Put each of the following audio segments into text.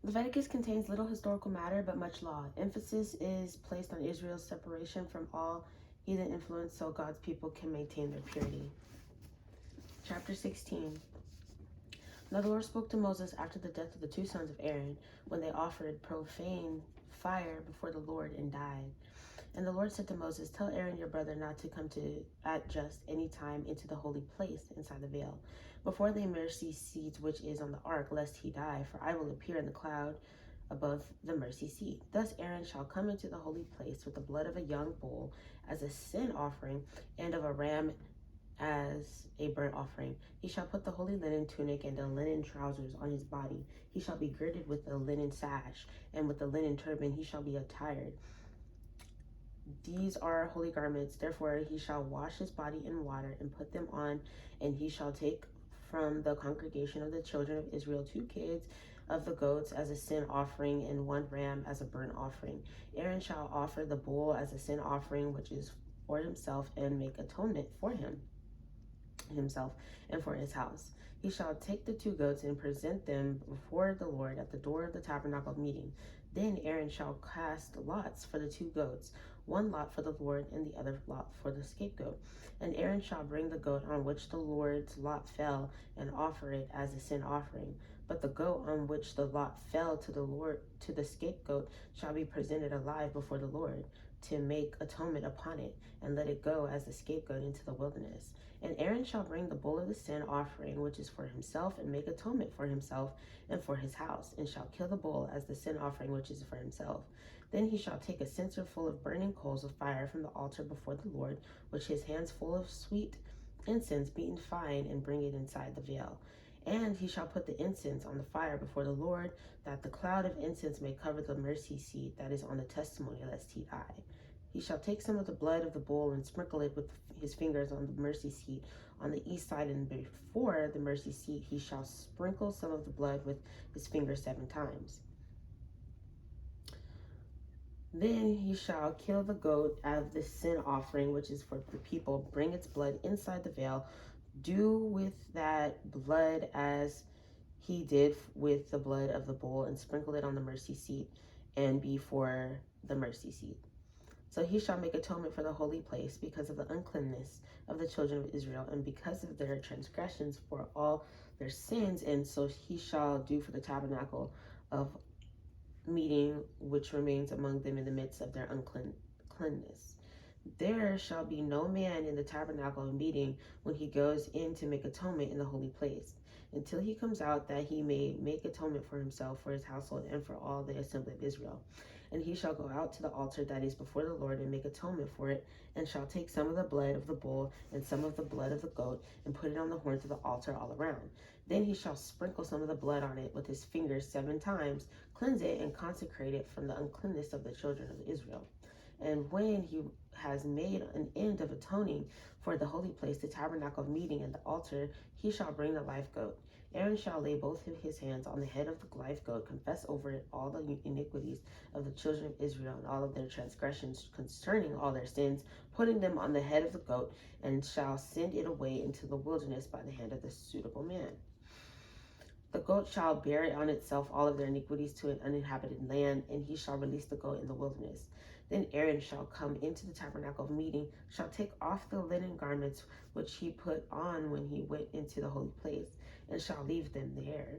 Leviticus contains little historical matter but much law. Emphasis is placed on Israel's separation from all heathen influence so God's people can maintain their purity. Chapter 16. Now the Lord spoke to Moses after the death of the two sons of Aaron, when they offered profane fire before the Lord and died. And the Lord said to Moses, tell Aaron your brother not to come at just any time into the holy place inside the veil, before the mercy seat which is on the ark, lest he die, for I will appear in the cloud above the mercy seat. Thus Aaron shall come into the holy place with the blood of a young bull as a sin offering, and of a ram as a burnt offering. He shall put the holy linen tunic and the linen trousers on his body. He shall be girded with a linen sash, and with the linen turban he shall be attired. These are holy garments. Therefore he shall wash his body in water and put them on, and he shall take from the congregation of the children of Israel 2 kids of the goats as a sin offering, and 1 ram as a burnt offering. Aaron shall offer the bull as a sin offering, which is for himself, and make atonement for himself and for his house. He shall take the 2 goats and present them before the Lord at the door of the tabernacle of meeting. Then Aaron shall cast lots for the 2 goats, 1 lot for the Lord and the other lot for the scapegoat. And Aaron shall bring the goat on which the Lord's lot fell and offer it as a sin offering. But the goat on which the lot fell to the scapegoat shall be presented alive before the Lord to make atonement upon it, and let it go as the scapegoat into the wilderness. And Aaron shall bring the bull of the sin offering, which is for himself, and make atonement for himself and for his house, and shall kill the bull as the sin offering, which is for himself. Then he shall take a censer full of burning coals of fire from the altar before the Lord, which his hands full of sweet incense beaten fine, and bring it inside the veil. And he shall put the incense on the fire before the Lord, that the cloud of incense may cover the mercy seat that is on the testimony, lest he die. He shall take some of the blood of the bull and sprinkle it with his fingers on the mercy seat on the east side, and before the mercy seat he shall sprinkle some of the blood with his fingers 7 times. Then he shall kill the goat of the sin offering, which is for the people, bring its blood inside the veil, do with that blood as he did with the blood of the bull, and sprinkle it on the mercy seat and before the mercy seat. So he shall make atonement for the holy place because of the uncleanness of the children of Israel, and because of their transgressions for all their sins. And so he shall do for the tabernacle of meeting, which remains among them in the midst of their uncleanness. There shall be no man in the tabernacle of meeting when he goes in to make atonement in the holy place, until he comes out, that he may make atonement for himself, for his household, and for all the assembly of Israel. And he shall go out to the altar that is before the Lord, and make atonement for it, and shall take some of the blood of the bull and some of the blood of the goat, and put it on the horns of the altar all around. Then he shall sprinkle some of the blood on it with his fingers 7 times, cleanse it, and consecrate it from the uncleanness of the children of Israel. And when he has made an end of atoning for the holy place, the tabernacle of meeting, and the altar, he shall bring the live goat. Aaron shall lay both of his hands on the head of the live goat, confess over it all the iniquities of the children of Israel and all of their transgressions concerning all their sins, putting them on the head of the goat, and shall send it away into the wilderness by the hand of the suitable man. The goat shall bear on itself all of their iniquities to an uninhabited land, and he shall release the goat in the wilderness. Then Aaron shall come into the tabernacle of meeting, shall take off the linen garments which he put on when he went into the holy place, and shall leave them there.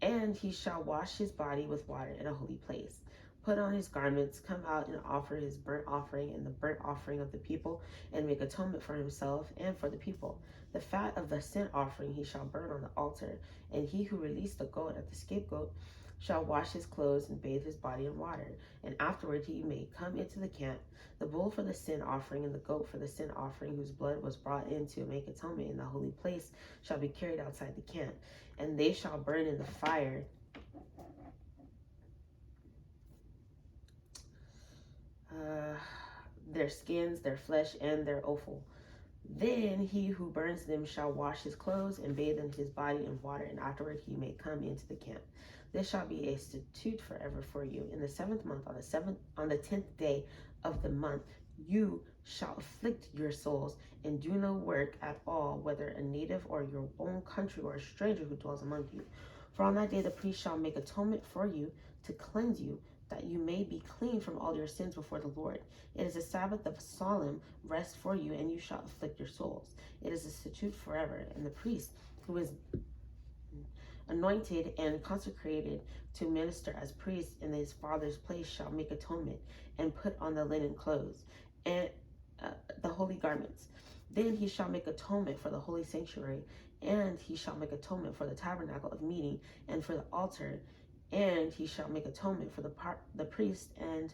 And he shall wash his body with water in a holy place, put on his garments, come out and offer his burnt offering and the burnt offering of the people, and make atonement for himself and for the people. The fat of the sin offering he shall burn on the altar, and he who released the goat at the scapegoat shall wash his clothes and bathe his body in water, and afterward he may come into the camp. The bull for the sin offering and the goat for the sin offering, whose blood was brought in to make atonement in the holy place, shall be carried outside the camp, and they shall burn in the fire their skins, their flesh, and their offal. Then he who burns them shall wash his clothes and bathe in his body in water, and afterward he may come into the camp. This shall be a statute forever for you. In the 7th month, on the 10th day of the month, you shall afflict your souls and do no work at all, whether a native or your own country or a stranger who dwells among you. For on that day the priest shall make atonement for you to cleanse you, that you may be clean from all your sins before the Lord. It is a Sabbath of solemn rest for you, and you shall afflict your souls. It is a statute forever, and the priest who is anointed and consecrated to minister as priest in his father's place shall make atonement and put on the linen clothes and the holy garments. Then he shall make atonement for the holy sanctuary, and he shall make atonement for the tabernacle of meeting and for the altar, and he shall make atonement for the priest and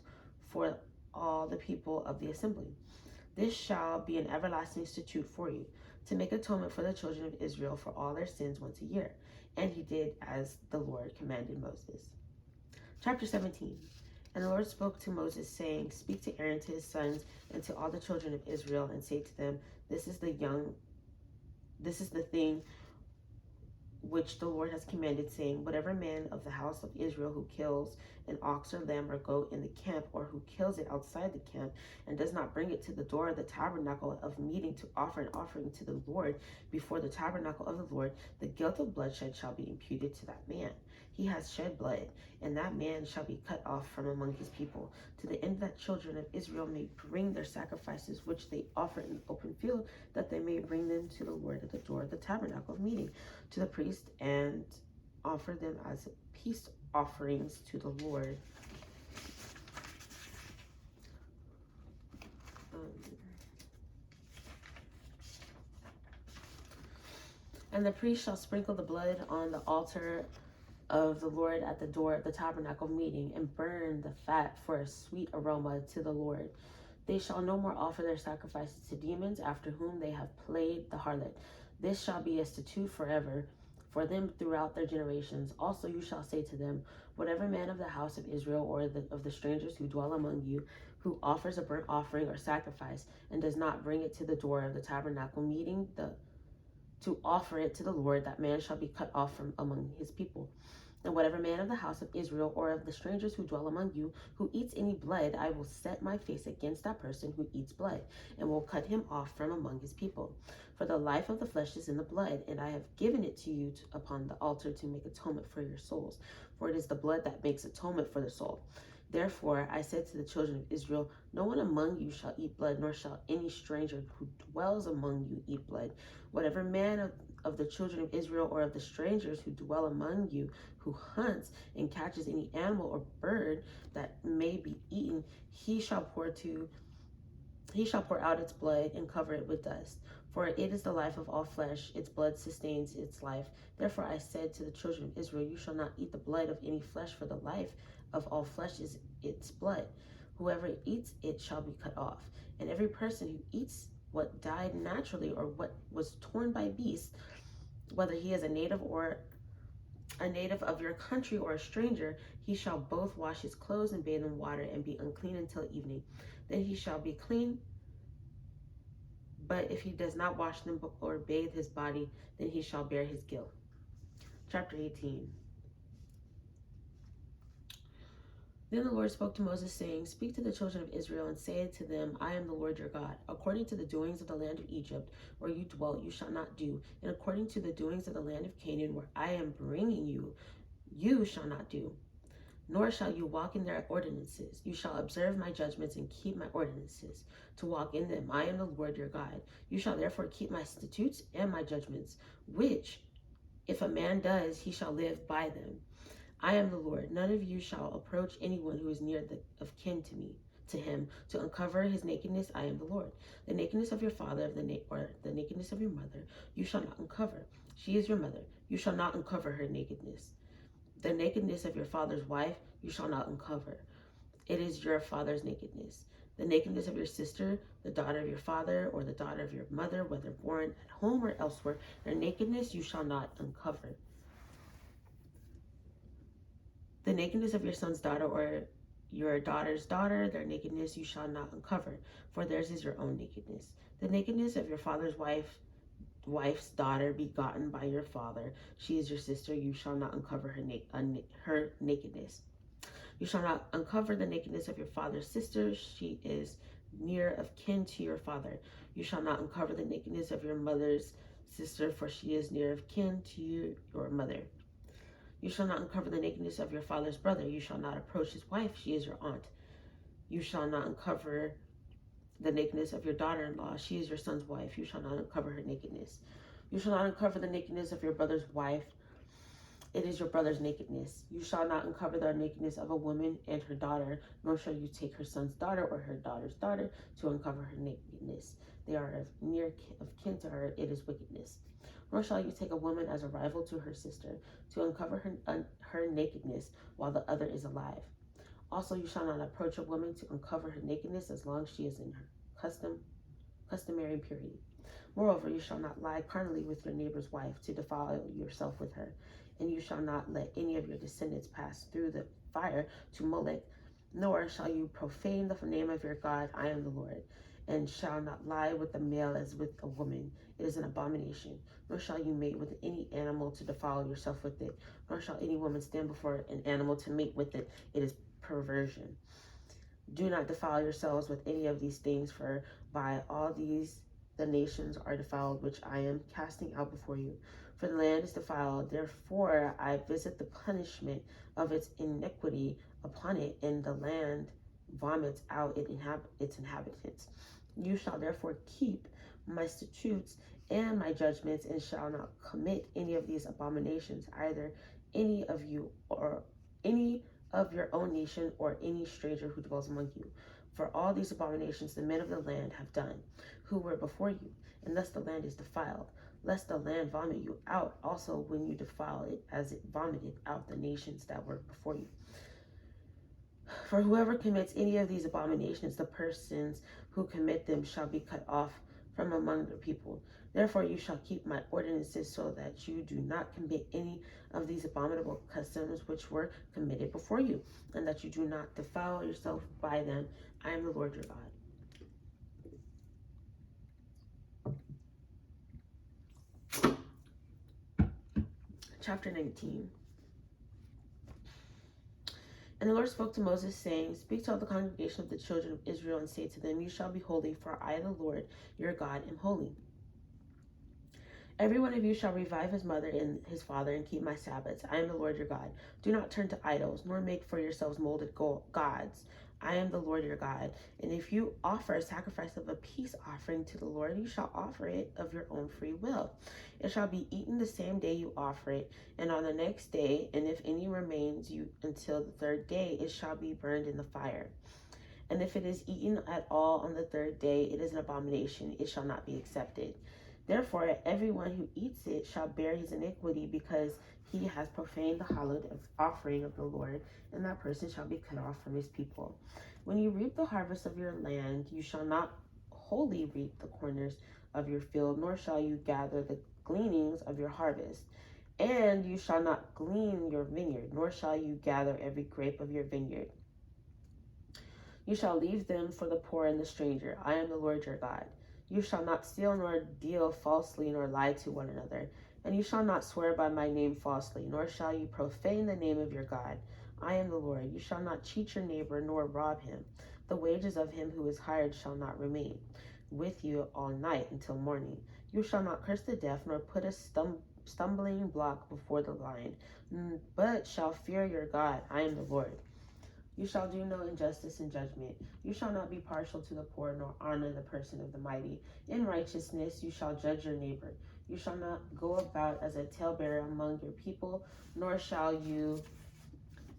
for all the people of the assembly. This shall be an everlasting statute for you, to make atonement for the children of Israel for all their sins once a year. And he did as the Lord commanded Moses. Chapter 17. And the Lord spoke to Moses, saying, Speak to Aaron, to his sons, and to all the children of Israel, and say to them, This is the thing which the Lord has commanded, saying, Whatever man of the house of Israel who kills an ox or lamb or goat in the camp, or who kills it outside the camp, and does not bring it to the door of the tabernacle of meeting to offer an offering to the Lord before the tabernacle of the Lord, the guilt of bloodshed shall be imputed to that man. He has shed blood, and that man shall be cut off from among his people, to the end that children of Israel may bring their sacrifices which they offer in the open field, that they may bring them to the Lord at the door of the tabernacle of meeting, to the priest, and offer them as peace offerings to the Lord. And the priest shall sprinkle the blood on the altar of the Lord at the door of the tabernacle meeting, and burn the fat for a sweet aroma to the Lord. They shall no more offer their sacrifices to demons, after whom they have played the harlot. This shall be a statute forever for them throughout their generations. Also you shall say to them, Whatever man of the house of Israel, or of the strangers who dwell among you, who offers a burnt offering or sacrifice, and does not bring it to the door of the tabernacle meeting to offer it to the Lord, that man shall be cut off from among his people. And whatever man of the house of Israel, or of the strangers who dwell among you, who eats any blood, I will set my face against that person who eats blood, and will cut him off from among his people. For the life of the flesh is in the blood, and I have given it to you upon the altar to make atonement for your souls. For it is the blood that makes atonement for the soul. Therefore I said to the children of Israel, No one among you shall eat blood, nor shall any stranger who dwells among you eat blood. Whatever man of the children of Israel, or of the strangers who dwell among you, who hunts and catches any animal or bird that may be eaten, he shall pour out its blood and cover it with dust. For it is the life of all flesh, its blood sustains its life. Therefore I said to the children of Israel, You shall not eat the blood of any flesh, for the life of all flesh is its blood. Whoever eats it shall be cut off. And every person who eats what died naturally, or what was torn by beasts, whether he is a native of your country, or a stranger, he shall both wash his clothes and bathe in water, and be unclean until evening. Then he shall be clean. But if he does not wash them or bathe his body, then he shall bear his guilt. Chapter 18. Then the Lord spoke to Moses, saying, Speak to the children of Israel, and say to them, I am the Lord your God. According to the doings of the land of Egypt, where you dwelt, you shall not do. And according to the doings of the land of Canaan, where I am bringing you, you shall not do. Nor shall you walk in their ordinances. You shall observe my judgments and keep my ordinances, to walk in them. I am the Lord your God. You shall therefore keep my statutes and my judgments, which, if a man does, he shall live by them. I am the Lord. None of you shall approach anyone who is near of kin to him, to uncover his nakedness. I am the Lord. The nakedness of your father, or the nakedness of your mother, you shall not uncover. She is your mother. You shall not uncover her nakedness. The nakedness of your father's wife, you shall not uncover. It is your father's nakedness. The nakedness of your sister, the daughter of your father, or the daughter of your mother, whether born at home or elsewhere, their nakedness you shall not uncover. The nakedness of your son's daughter, or your daughter's daughter, their nakedness you shall not uncover, for theirs is your own nakedness. The nakedness of your father's wife's daughter begotten by your father, she is your sister, you shall not uncover her nakedness. You shall not uncover the nakedness of your father's sister, she is near of kin to your father. You shall not uncover the nakedness of your mother's sister, for she is near of kin to your mother. You shall not uncover the nakedness of your father's brother. You shall not approach his wife. She is your aunt. You shall not uncover the nakedness of your daughter-in-law. She is your son's wife. You shall not uncover her nakedness. You shall not uncover the nakedness of your brother's wife. It is your brother's nakedness. You shall not uncover the nakedness of a woman and her daughter, nor shall you take her son's daughter or her daughter's daughter to uncover her nakedness. They are of near of kin to her. It is wickedness. Nor shall you take a woman as a rival to her sister to uncover her nakedness while the other is alive. Also, you shall not approach a woman to uncover her nakedness as long as she is in her customary purity. Moreover, you shall not lie carnally with your neighbor's wife to defile yourself with her. And you shall not let any of your descendants pass through the fire to Molech, nor shall you profane the name of your God. I am the Lord. And shall not lie with the male as with a woman. It is an abomination. Nor shall you mate with any animal to defile yourself with it. Nor shall any woman stand before an animal to mate with it. It is perversion. Do not defile yourselves with any of these things, for by all these the nations are defiled, which I am casting out before you. For the land is defiled, therefore I visit the punishment of its iniquity upon it, and the land vomits out its inhabitants. You shall therefore keep my statutes and my judgments, and shall not commit any of these abominations, either any of you or any of your own nation or any stranger who dwells among you. For all these abominations the men of the land have done, who were before you, and thus the land is defiled, lest the land vomit you out also when you defile it, as it vomited out the nations that were before you. For whoever commits any of these abominations, the persons who commit them shall be cut off from among the people. Therefore you shall keep my ordinances, so that you do not commit any of these abominable customs which were committed before you, and that you do not defile yourself by them. I am the Lord your God. Chapter 19. And the Lord spoke to Moses, saying, Speak to all the congregation of the children of Israel, and say to them, You shall be holy, for I, the Lord your God, am holy. Every one of you shall revive his mother and his father, and keep my Sabbaths. I am the Lord your God. Do not turn to idols, nor make for yourselves molded gods. I am the Lord your God. And if you offer a sacrifice of a peace offering to the Lord, you shall offer it of your own free will. It shall be eaten the same day you offer it, and on the next day, and if any remains you until the third day, it shall be burned in the fire. And if it is eaten at all on the third day, it is an abomination. It shall not be accepted. Therefore, everyone who eats it shall bear his iniquity, because he has profaned the hallowed offering of the Lord, and that person shall be cut off from his people. When you reap the harvest of your land, you shall not wholly reap the corners of your field, nor shall you gather the gleanings of your harvest. And you shall not glean your vineyard, nor shall you gather every grape of your vineyard. You shall leave them for the poor and the stranger. I am the Lord your God. You shall not steal, nor deal falsely, nor lie to one another. And you shall not swear by my name falsely, nor shall you profane the name of your God. I am the Lord. You shall not cheat your neighbor, nor rob him. The wages of him who is hired shall not remain with you all night until morning. You shall not curse the deaf, nor put a stumbling block before the blind, but shall fear your God. I am the Lord. You shall do no injustice in judgment. You shall not be partial to the poor, nor honor the person of the mighty. In righteousness you shall judge your neighbor. You shall not go about as a talebearer among your people, nor shall you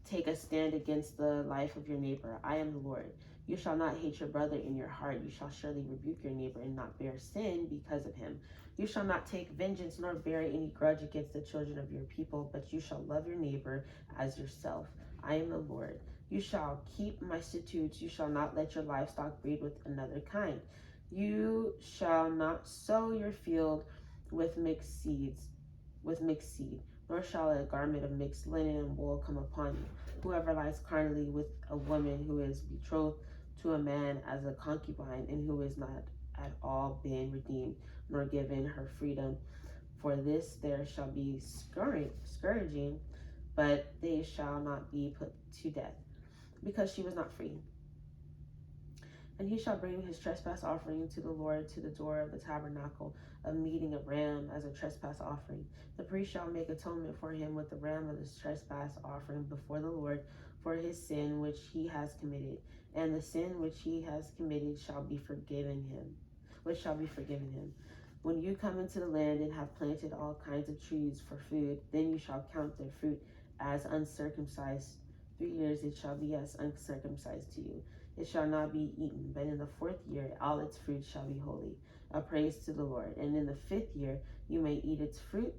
take a stand against the life of your neighbor. I am the Lord. You shall not hate your brother in your heart. You shall surely rebuke your neighbor and not bear sin because of him. You shall not take vengeance, nor bear any grudge against the children of your people, but you shall love your neighbor as yourself. I am the Lord. You shall keep my statutes. You shall not let your livestock breed with another kind. You shall not sow your field with mixed seed, nor shall a garment of mixed linen and wool come upon you. Whoever lies carnally with a woman who is betrothed to a man as a concubine, and who is not at all been redeemed, nor given her freedom, for this there shall be scourging, but they shall not be put to death, because she was not free. And he shall bring his trespass offering to the Lord to the door of the tabernacle of meeting, a ram as a trespass offering. The priest shall make atonement for him with the ram of his trespass offering before the Lord for his sin which he has committed, and the sin which he has committed shall be forgiven him, which shall be forgiven him. When you come into the land and have planted all kinds of trees for food, then you shall count their fruit as uncircumcised. 3 years it shall be as uncircumcised to you. It shall not be eaten, but in the 4th year all its fruit shall be holy, a praise to the Lord. And in the 5th year you may eat its fruit,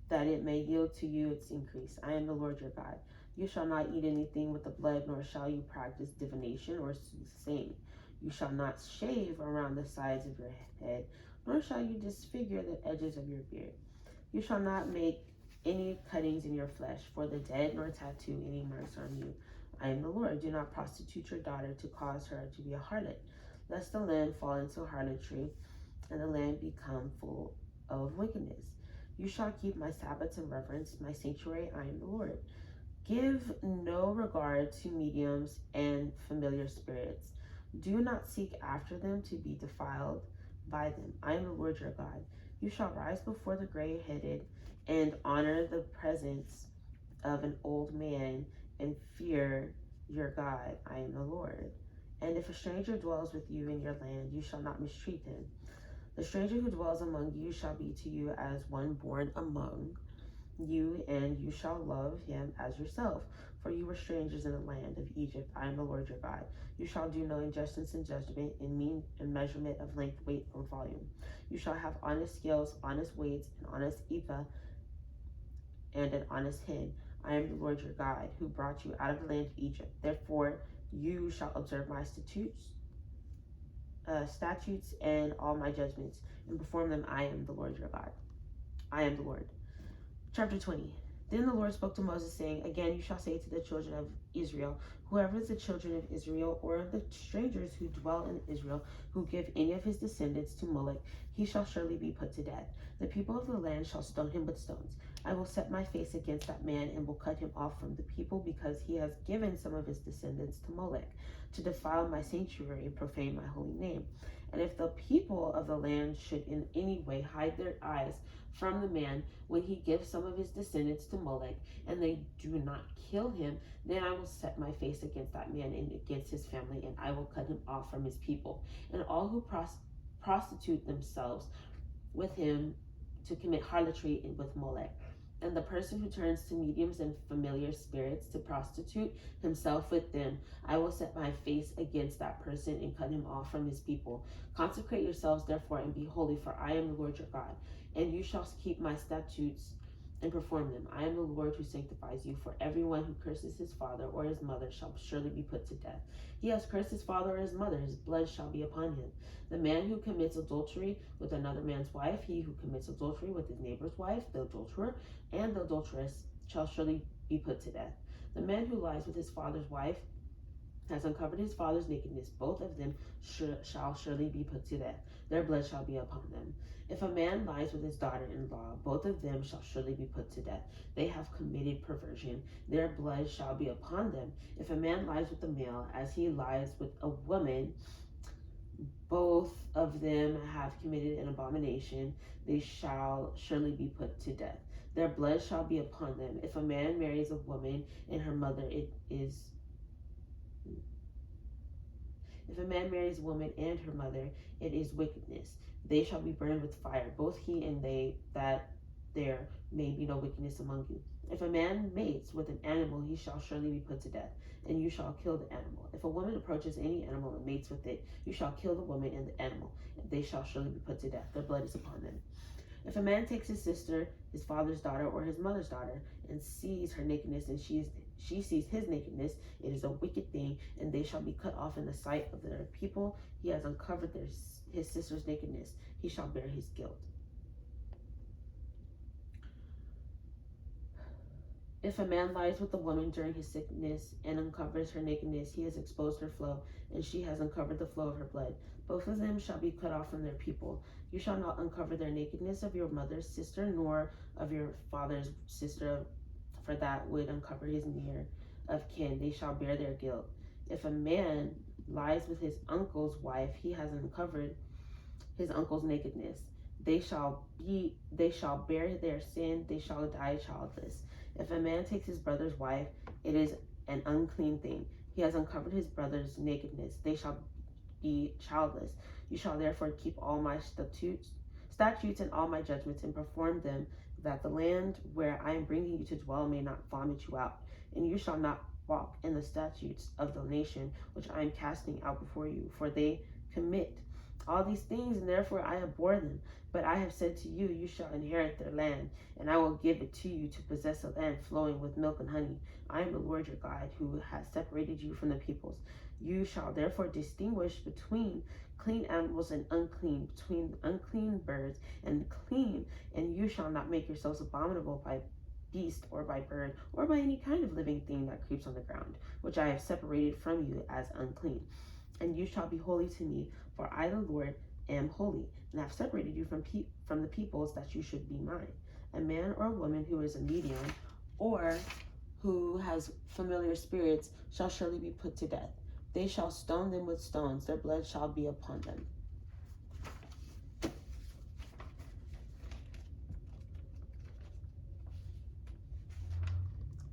that it may yield to you its increase. I am the Lord your God. You shall not eat anything with the blood, nor shall you practice divination or soothsaying. You shall not shave around the sides of your head, nor shall you disfigure the edges of your beard. You shall not make any cuttings in your flesh for the dead, nor tattoo any marks on you. I am the Lord. Do not prostitute your daughter to cause her to be a harlot, lest the land fall into harlotry and the land become full of wickedness. You shall keep my Sabbaths and reverence my sanctuary. I am the Lord. Give no regard to mediums and familiar spirits. Do not seek after them to be defiled by them. I am the Lord your God. You shall rise before the gray-headed and honor the presence of an old man and fear your God. I am the Lord. And if a stranger dwells with you in your land, you shall not mistreat him. The stranger who dwells among you shall be to you as one born among you, and you shall love him as yourself. For you were strangers in the land of Egypt. I am the Lord your God. You shall do no injustice in judgment, in mean and measurement of length, weight, or volume. You shall have honest scales, honest weights, an honest ephah, and an honest hin. I am the Lord your God, who brought you out of the land of Egypt. Therefore you shall observe my statutes and all my judgments, and perform them. I am the Lord your God. I am the Lord. Chapter 20. Then the Lord spoke to Moses, saying, Again you shall say to the children of Israel, whoever is the children of Israel, or of the strangers who dwell in Israel, who give any of his descendants to Moloch, he shall surely be put to death. The people of the land shall stone him with stones. I will set my face against that man, and will cut him off from the people, because he has given some of his descendants to Moloch, to defile my sanctuary and profane my holy name. And if the people of the land should in any way hide their eyes from the man when he gives some of his descendants to Molech, and they do not kill him, then I will set my face against that man and against his family, and I will cut him off from his people. And all who prostitute themselves with him to commit harlotry with Molech, and the person who turns to mediums and familiar spirits to prostitute himself with them, I will set my face against that person and cut him off from his people. Consecrate yourselves therefore and be holy, for I am the Lord your God, and you shall keep my statutes and perform them. I am the Lord who sanctifies you. For everyone who curses his father or his mother shall surely be put to death. He has cursed his father or his mother, his blood shall be upon him. The man who commits adultery with another man's wife, he who commits adultery with his neighbor's wife, the adulterer and the adulteress shall surely be put to death. The man who lies with his father's wife has uncovered his father's nakedness. Both of them shall surely be put to death. Their blood shall be upon them. If a man lies with his daughter-in-law, both of them shall surely be put to death. They have committed perversion. Their blood shall be upon them. If a man lies with a male as he lies with a woman, both of them have committed an abomination. They shall surely be put to death. Their blood shall be upon them. If a man marries a woman and her mother, If a man marries a woman and her mother, it is wickedness. They shall be burned with fire, both he and they, that there may be no wickedness among you. If a man mates with an animal, he shall surely be put to death, and you shall kill the animal. If a woman approaches any animal and mates with it, you shall kill the woman and the animal, and they shall surely be put to death. Their blood is upon them. If a man takes his sister, his father's daughter, or his mother's daughter, and sees her nakedness, and she sees his nakedness, it is a wicked thing, and they shall be cut off in the sight of their people. He has uncovered his sister's nakedness. He shall bear his guilt. If a man lies with a woman during his sickness and uncovers her nakedness, he has exposed her flow, and she has uncovered the flow of her blood. Both of them shall be cut off from their people. You shall not uncover their nakedness of your mother's sister, nor of your father's sister, for that would uncover his near of kin. They shall bear their guilt. If a man lies with his uncle's wife, he has uncovered his uncle's nakedness. They shall bear their sin, they shall die childless. If a man takes his brother's wife, it is an unclean thing. He has uncovered his brother's nakedness. They shall be childless. You shall therefore keep all my statutes and all my judgments and perform them, that the land where I am bringing you to dwell may not vomit you out. And you shall not walk in the statutes of the nation which I am casting out before you, for they commit all these things, and therefore I abhor them. But I have said to you, you shall inherit their land, and I will give it to you to possess a land flowing with milk and honey. I am the Lord your God, who has separated you from the peoples. You shall therefore distinguish between clean animals and unclean, between unclean birds and clean, and you shall not make yourselves abominable by beast or by bird or by any kind of living thing that creeps on the ground, which I have separated from you as unclean. And you shall be holy to me, for I, the Lord, am holy, and have separated you from the peoples, that you should be mine. A man or a woman who is a medium or who has familiar spirits shall surely be put to death. They shall stone them with stones, their blood shall be upon them.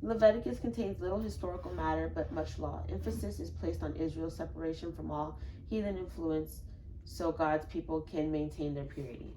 Leviticus contains little historical matter but much law. Emphasis is placed on Israel's separation from all heathen influence so God's people can maintain their purity.